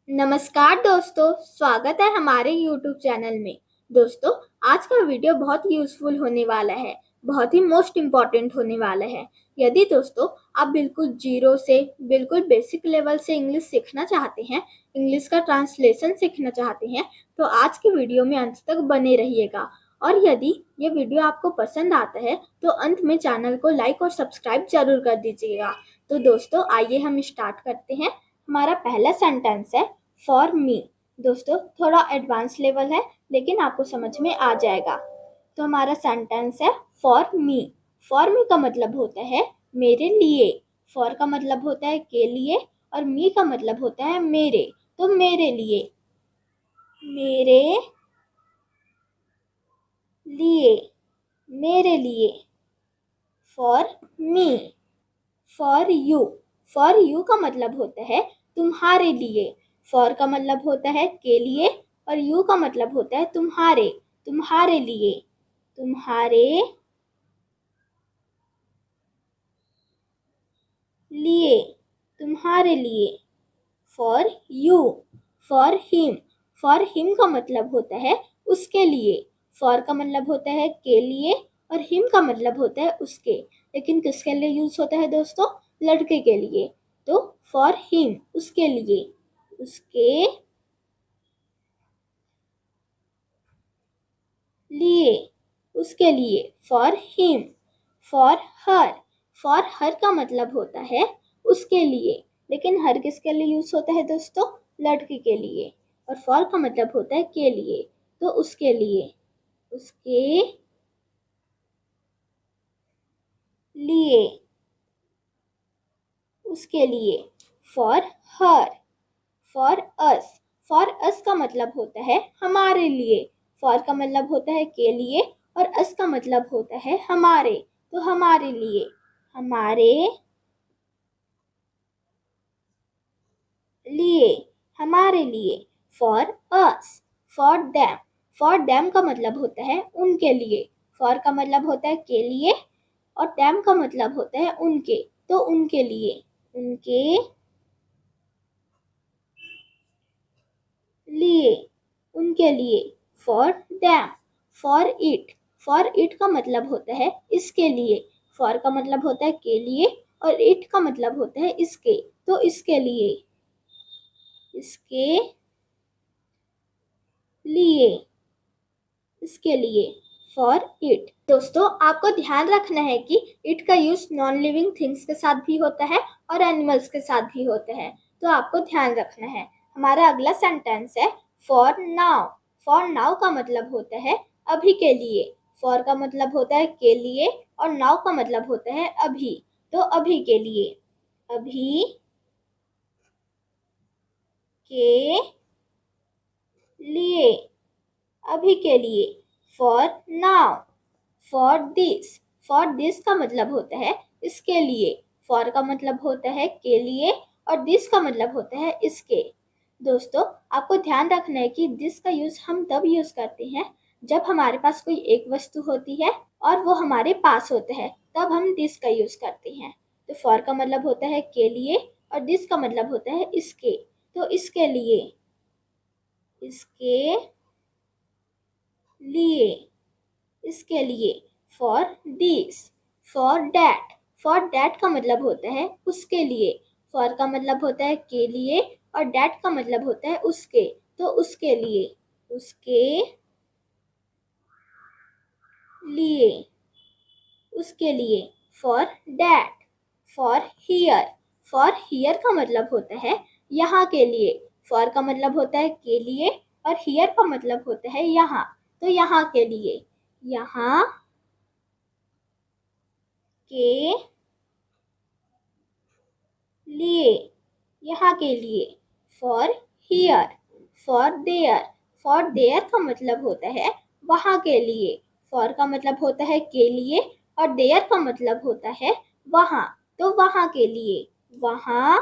नमस्कार दोस्तों, स्वागत है हमारे YouTube चैनल में। दोस्तों, आज का वीडियो बहुत यूज़फुल होने वाला है, बहुत ही मोस्ट इम्पॉर्टेंट होने वाला है। यदि दोस्तों आप बिल्कुल जीरो से बिल्कुल बेसिक लेवल से इंग्लिश सीखना चाहते हैं, इंग्लिश का ट्रांसलेशन सीखना चाहते हैं, तो आज की वीडियो में अंत तक बने रहिएगा। और यदि ये वीडियो आपको पसंद आता है तो अंत में चैनल को लाइक और सब्सक्राइब जरूर कर दीजिएगा। तो दोस्तों आइए हम स्टार्ट करते हैं। हमारा पहला सेंटेंस है फॉर मी। दोस्तों थोड़ा एडवांस लेवल है लेकिन आपको समझ में आ जाएगा। तो हमारा सेंटेंस है फॉर मी। फॉर मी का मतलब होता है मेरे लिए। फॉर का मतलब होता है के लिए और मी का मतलब होता है मेरे। तो मेरे लिए, मेरे लिए, मेरे लिए। For me. For you. For you का मतलब होता है तुम्हारे लिए। फॉर का मतलब होता है के लिए और यू का मतलब होता है तुम्हारे। तुम्हारे लिए, तुम्हारे लिए, तुम्हारे लिए। For you. For him. For him का मतलब होता है उसके लिए। फॉर का मतलब होता है के लिए और हिम का मतलब होता है उसके। लेकिन किसके लिए यूज होता है दोस्तों? लड़के के लिए। तो फॉर हिम, उसके लिए, उसके लिए, उसके लिए। For him. For her. For her का मतलब होता है उसके लिए। लेकिन हर किसके लिए यूज होता है दोस्तों? लड़की के लिए। और फॉर का मतलब होता है के लिए। तो उसके लिए, उसके लिए, उसके लिए। For her. For us. For us का मतलब होता है हमारे लिए। फॉर का मतलब होता है के लिए और अस का मतलब होता है हमारे। तो हमारे लिए, हमारे लिए, हमारे लिए। For us. For them. For them का मतलब होता है उनके लिए। फॉर का मतलब होता है के लिए और देम का मतलब होता है उनके। तो उनके लिए, उनके लिए, उनके लिए। For them. For it. For it का मतलब होता है इसके लिए। फॉर का मतलब होता है के लिए और इट का मतलब होता है इसके। तो इसके लिए, इसके लिए, इसके लिए। For it. दोस्तों आपको ध्यान रखना है कि इट का यूज नॉन लिविंग थिंग्स के साथ भी होता है और एनिमल्स के साथ भी होता है। तो आपको ध्यान रखना है। हमारा अगला सेंटेंस है फॉर नाउ। फॉर नाउ का मतलब होता है अभी के लिए। फॉर का मतलब होता है के लिए और नाउ का मतलब होता है अभी। तो अभी के लिए, अभी के लिए, अभी के लिए। For now. For this. For this का मतलब होता है इसके लिए। फॉर का मतलब होता है के लिए और दिस का मतलब होता है इसके। दोस्तों आपको ध्यान रखना है कि दिस का यूज हम तब यूज करते हैं जब हमारे पास कोई एक वस्तु होती है और वो हमारे पास होता है, तब हम दिस का यूज करते हैं। तो फॉर का मतलब होता है के लिए और दिस का मतलब होता है इसके। तो इसके लिए, इसके लिए, इसके लिए। For this. For that. For that का मतलब होता है उसके लिए। फॉर का मतलब होता है के लिए और डैट का मतलब होता है उसके। तो उसके लिए, उसके लिए, उसके लिए। For that. For here. For here का मतलब होता है यहाँ के लिए। फॉर का मतलब होता है के लिए और हियर का मतलब होता है यहाँ। तो यहाँ के लिए, यहाँ के लिए, यहाँ के लिए। For here. For their. For their का मतलब होता है वहाँ के लिए। फॉर का मतलब होता है के लिए और देयर का मतलब होता है वहाँ। तो वहाँ के लिए, वहाँ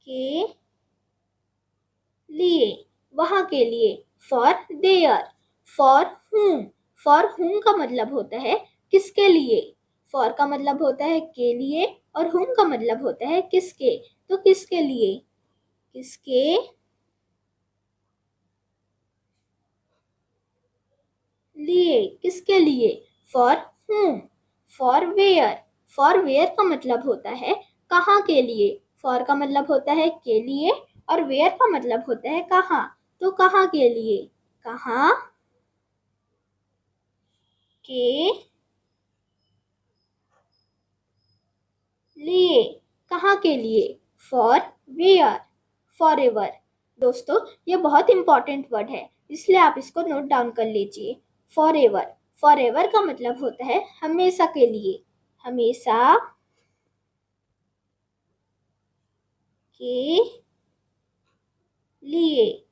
के लिए, वहाँ के लिए। For their. For whom। For whom का मतलब होता है किसके लिए। फॉर का मतलब होता है के लिए और whom का मतलब होता है किसके। तो किसके लिए, किसके लिए, किसके लिए। फॉर whom, फॉर वेयर का मतलब होता है कहाँ के लिए। फॉर का मतलब होता है के लिए और वेयर का मतलब होता है कहाँ। तो कहाँ के लिए, कहाँ के लिए, कहाँ के लिए। For where, forever. दोस्तों ये बहुत इंपॉर्टेंट वर्ड है, इसलिए आप इसको नोट डाउन कर लीजिए। फॉर एवर, फॉर एवर का मतलब होता है हमेशा के लिए, हमेशा के लिए,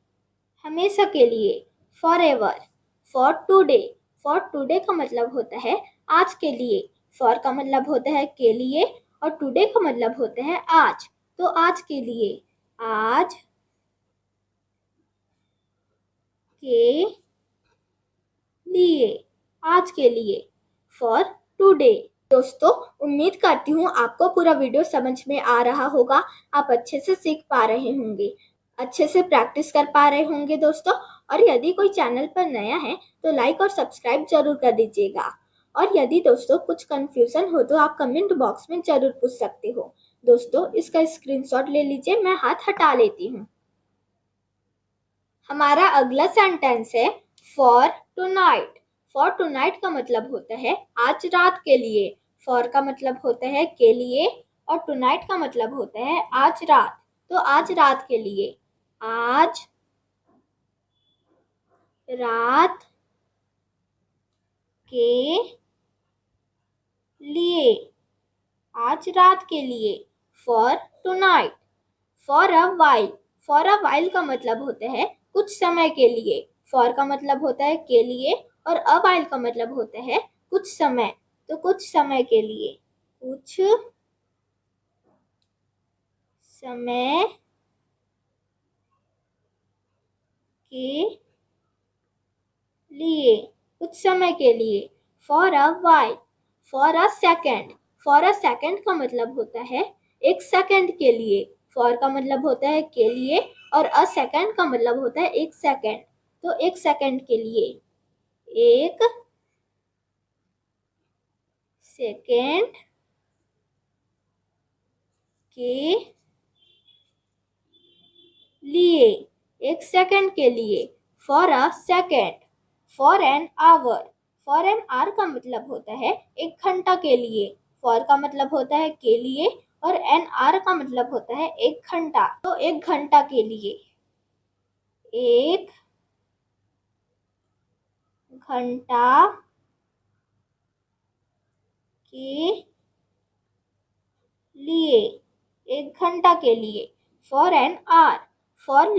हमेशा के लिए। फॉर एवर, फॉर टुडे का मतलब होता है आज के लिए। फॉर का मतलब होता है के लिए और टुडे का मतलब होता है आज। तो आज के लिए, आज के लिए, आज के लिए। For today. दोस्तों उम्मीद करती हूँ आपको पूरा वीडियो समझ में आ रहा होगा, आप अच्छे से सीख पा रहे होंगे, अच्छे से प्रैक्टिस कर पा रहे होंगे दोस्तों। और यदि कोई चैनल पर नया है तो लाइक और सब्सक्राइब जरूर कर दीजिएगा। और यदि दोस्तों कुछ कंफ्यूजन हो तो आप कमेंट बॉक्स में जरूर पूछ सकते हो। दोस्तों इसका स्क्रीनशॉट ले लीजिए, मैं हाथ हटा लेती हूँ। हमारा अगला सेंटेंस है फॉर टुनाइट। फॉर टुनाइट का मतलब होता है आज रात के लिए। फॉर का मतलब होता है के लिए और टुनाइट का मतलब होता है आज रात। तो आज रात के लिए, आज रात के लिए, आज रात के लिए। For tonight, for a while का मतलब होता है कुछ समय के लिए। फॉर का मतलब होता है के लिए और अ वाइल का मतलब होता है कुछ समय। तो कुछ समय के लिए, कुछ समय के लिए, कुछ समय के लिए। For a while, for a second का मतलब होता है एक सेकेंड के लिए। फॉर का मतलब होता है के लिए और अ सेकेंड का मतलब होता है एक सेकेंड। तो एक सेकेंड के लिए, एक सेकेंड के लिए, एक सेकेंड के लिए। For a second, for an hour, for an hour का मतलब होता है एक घंटा के लिए। फॉर का मतलब होता है के लिए और एन आवर का मतलब होता है एक घंटा। तो एक घंटा के लिए, एक घंटा के लिए, एक घंटा के लिए। For an hour, for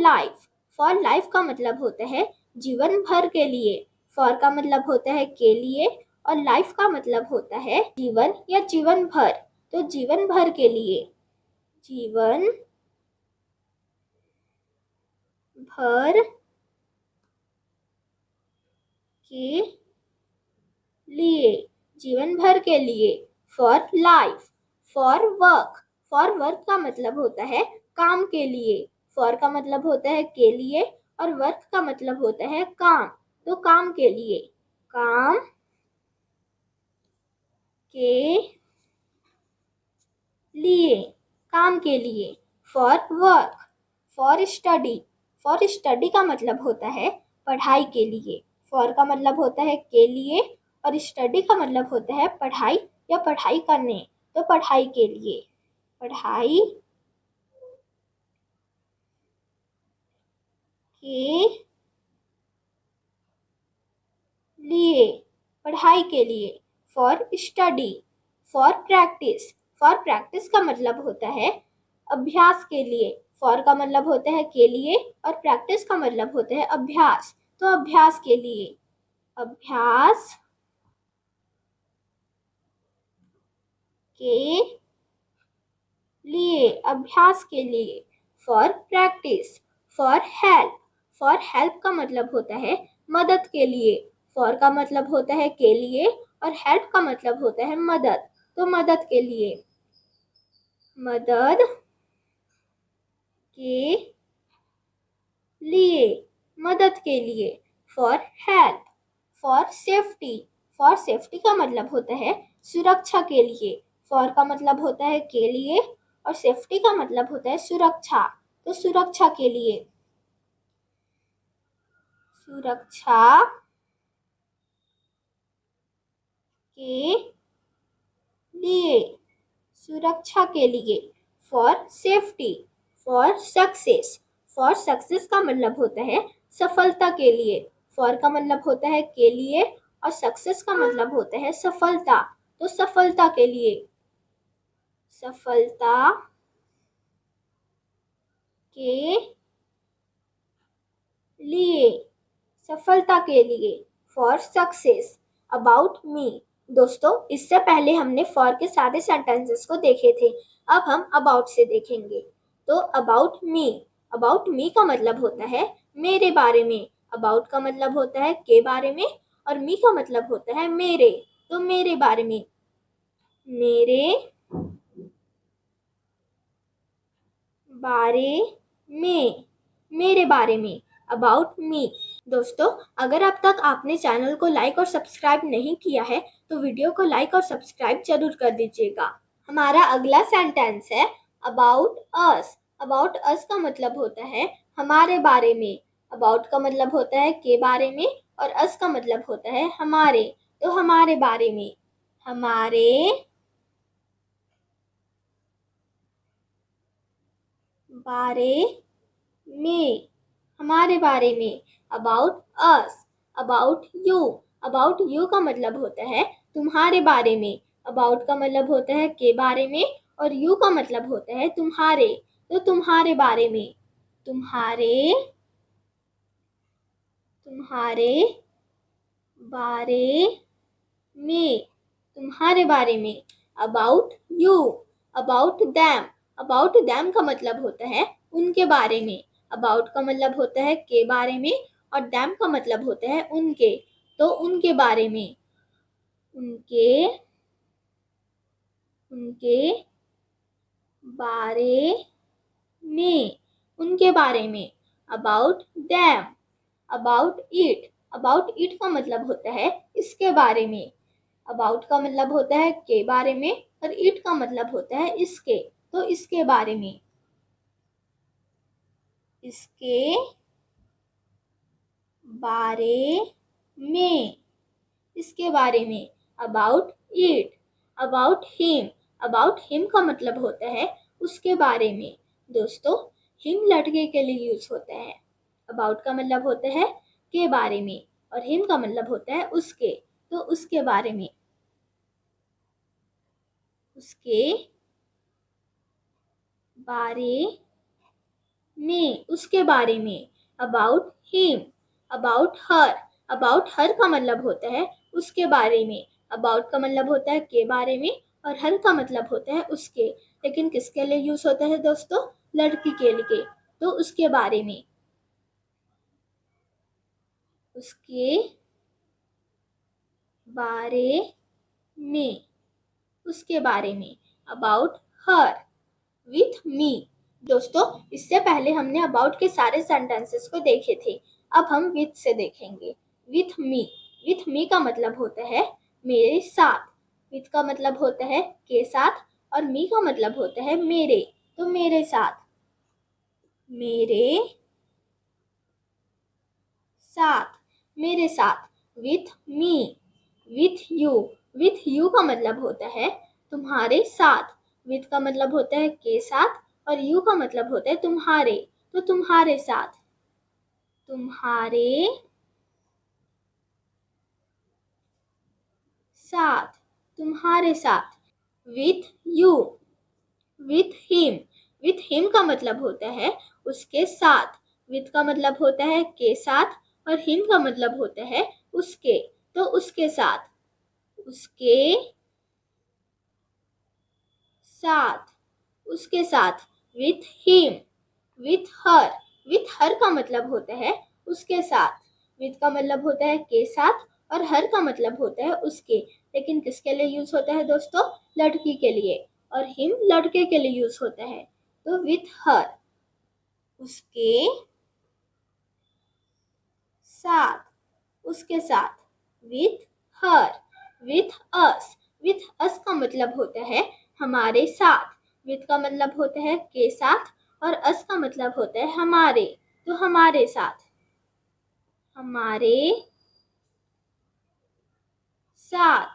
life का मतलब होता है जीवन भर के लिए। फॉर का मतलब होता है के लिए और लाइफ का मतलब होता है जीवन या जीवन भर। तो जीवन भर के लिए, जीवन भर के लिए, जीवन भर के लिए। फॉर लाइफ, फॉर वर्क का मतलब होता है काम के लिए। फॉर का मतलब होता है के लिए और वर्क का मतलब होता है काम। तो काम के लिए, काम के लिए, काम के लिए। फॉर वर्क, फॉर स्टडी का मतलब होता है पढ़ाई के लिए। फॉर का मतलब होता है के लिए और स्टडी का मतलब होता है पढ़ाई या पढ़ाई करने। तो पढ़ाई के लिए, पढ़ाई के लिए, पढ़ाई के लिए। फॉर स्टडी, फॉर प्रैक्टिस का मतलब होता है अभ्यास के लिए। फॉर का मतलब होता है के लिए और प्रैक्टिस का मतलब होता है अभ्यास। तो अभ्यास के लिए, अभ्यास के लिए, अभ्यास के लिए। फॉर प्रैक्टिस, फॉर हेल्प का मतलब होता है मदद के लिए। फॉर का मतलब होता है के लिए और हेल्प का मतलब होता है मदद। तो मदद के लिए, मदद के लिए, मदद के लिए। For help, for safety, for safety का मतलब होता है सुरक्षा के लिए। फॉर का मतलब होता है के लिए और सेफ्टी का मतलब होता है सुरक्षा। तो सुरक्षा के लिए, सुरक्षा के लिए, सुरक्षा के लिए। For safety, for success, for success का मतलब होता है सफलता के लिए। फॉर का मतलब होता है के लिए और सक्सेस का मतलब होता है सफलता। तो सफलता के लिए, सफलता के लिए, सफलता के लिए। For success, about me. दोस्तों, इससे पहले हमने फॉर के सारे सेंटेंसेस को देखे थे। अब हम अबाउट से देखेंगे। तो अबाउट मी, अबाउट मी का मतलब होता है मेरे बारे में। अबाउट का मतलब होता है के बारे में और मी का मतलब होता है मेरे। तो मेरे बारे में, मेरे बारे में, मेरे बारे में, अबाउट मी। दोस्तों, अगर अब तक आपने चैनल को लाइक और सब्सक्राइब नहीं किया है तो वीडियो को लाइक और सब्सक्राइब जरूर कर दीजिएगा। हमारा अगला सेंटेंस है अबाउट अस। अबाउट अस का मतलब होता है हमारे बारे में। अबाउट का मतलब होता है के बारे में और अस का मतलब होता है हमारे। तो हमारे बारे में, हमारे बारे में, हमारे बारे में। About us, about you. About you का मतलब होता है तुम्हारे बारे में। अबाउट का मतलब होता है के बारे में और यू का मतलब होता है तुम्हारे। तो तुम्हारे बारे में, तुम्हारे, तुम्हारे बारे में, तुम्हारे बारे में। About you, about them. About them का मतलब होता है उनके बारे में। अबाउट का मतलब होता है के बारे में और दैम का मतलब होता है उनके। तो उनके बारे में, उनके, उनके बारे में, उनके बारे में। About them, about it. About it का मतलब होता है इसके बारे में। अबाउट का मतलब होता है के बारे में और इट का मतलब होता है इसके। तो इसके बारे में, इसके बारे में, इसके बारे में। About it, about him. About him का मतलब होता है उसके बारे में। दोस्तों, हिम लड़के के लिए यूज होता है। अबाउट का मतलब होता है के बारे में और हिम का मतलब होता है उसके। तो उसके बारे में, उसके बारे में, उसके बारे में। About him, about her. About her का मतलब होता है उसके बारे में। अबाउट का मतलब होता है के बारे में और हर का मतलब होता है उसके। लेकिन किसके लिए यूज होता है दोस्तों? लड़की के लिए। तो उसके बारे में, उसके बारे में, उसके बारे में। About her, with me. दोस्तों, इससे पहले हमने अबाउट के सारे सेंटेंसेस को देखे थे। अब हम विथ से देखेंगे। विथ मी, विथ मी का मतलब होता है मेरे साथ। विथ का मतलब होता है के साथ और मी का मतलब होता है मेरे। तो मेरे साथ, मेरे साथ, मेरे साथ। With me, with you. With you का मतलब होता है तुम्हारे साथ। विथ का मतलब होता है के साथ और यू का मतलब होता है तुम्हारे। तो तुम्हारे साथ, तुम्हारे साथ, तुम्हारे साथ। With you, with him. With him का मतलब होता है उसके साथ। विथ का मतलब होता है के साथ और हिम का मतलब होता है उसके। तो उसके साथ, उसके साथ, उसके साथ। With him, with her. With her का मतलब होता है उसके साथ। विथ का मतलब होता है के साथ और हर का मतलब होता है उसके। लेकिन किसके लिए यूज होता है दोस्तों? लड़की के लिए। और हिम लड़के के लिए यूज होता है। तो विथ हर, उसके साथ, उसके साथ। With her, with us. With us का मतलब होता है हमारे साथ। विथ का मतलब होता है के साथ, और अस का मतलब होता है हमारे। तो हमारे साथ, हमारे साथ,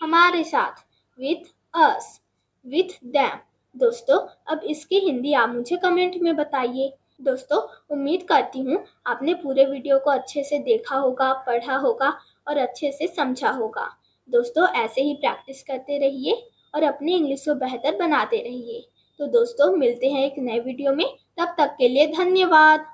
हमारे साथ। With us, with them. दोस्तों अब इसकी हिंदी आप मुझे कमेंट में बताइए। दोस्तों उम्मीद करती हूँ आपने पूरे वीडियो को अच्छे से देखा होगा, पढ़ा होगा और अच्छे से समझा होगा। दोस्तों ऐसे ही प्रैक्टिस करते रहिए और अपनी इंग्लिश को बेहतर बनाते रहिए। तो दोस्तों मिलते हैं एक नए वीडियो में, तब तक के लिए धन्यवाद।